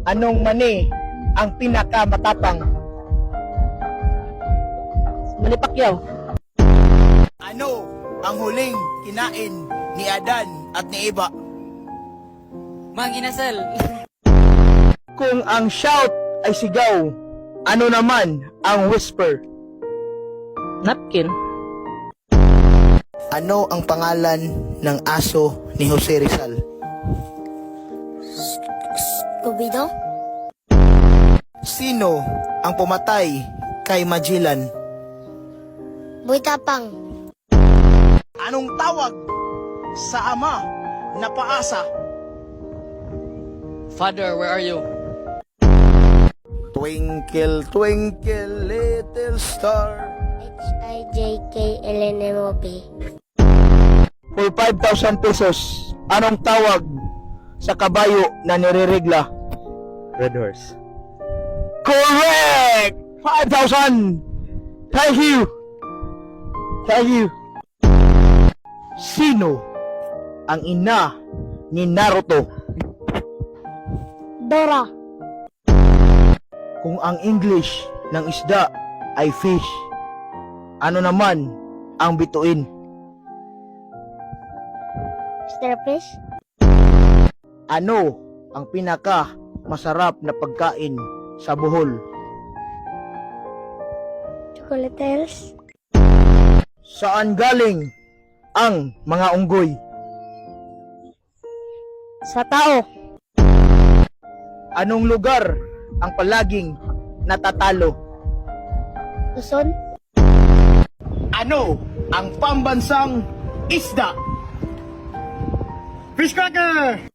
Anong mani ang pinakamatapang? Manny Pacquiao. Ano ang huling kinain ni Adan at ni Eva? Mang Inasal. Kung ang shout ay sigaw, ano naman ang whisper? Napkin. Ano ang pangalan ng aso ni Jose Rizal? Scooby-Doo? Sino ang pumatay kay Magellan? Buitapang. Anong tawag sa ama na paasa? Father, where are you? Twinkle, twinkle, little star. H-I-J-K-L-N-M-O-P. For 5,000 pesos, anong tawag sa kabayo na niriregla? Red horse. Correct! 5,000! Thank you! Thank you! Sino ang ina ni Naruto? Dora. Kung ang English ng isda ay fish, ano naman ang bituin? Starfish. Ano ang pinaka masarap na pagkain sa Bohol? Chocolatells. Saan galing ang mga unggoy? Sa tao. Anong lugar ang palaging natatalo? Luzon. Ano ang pambansang isda? Fish cracker!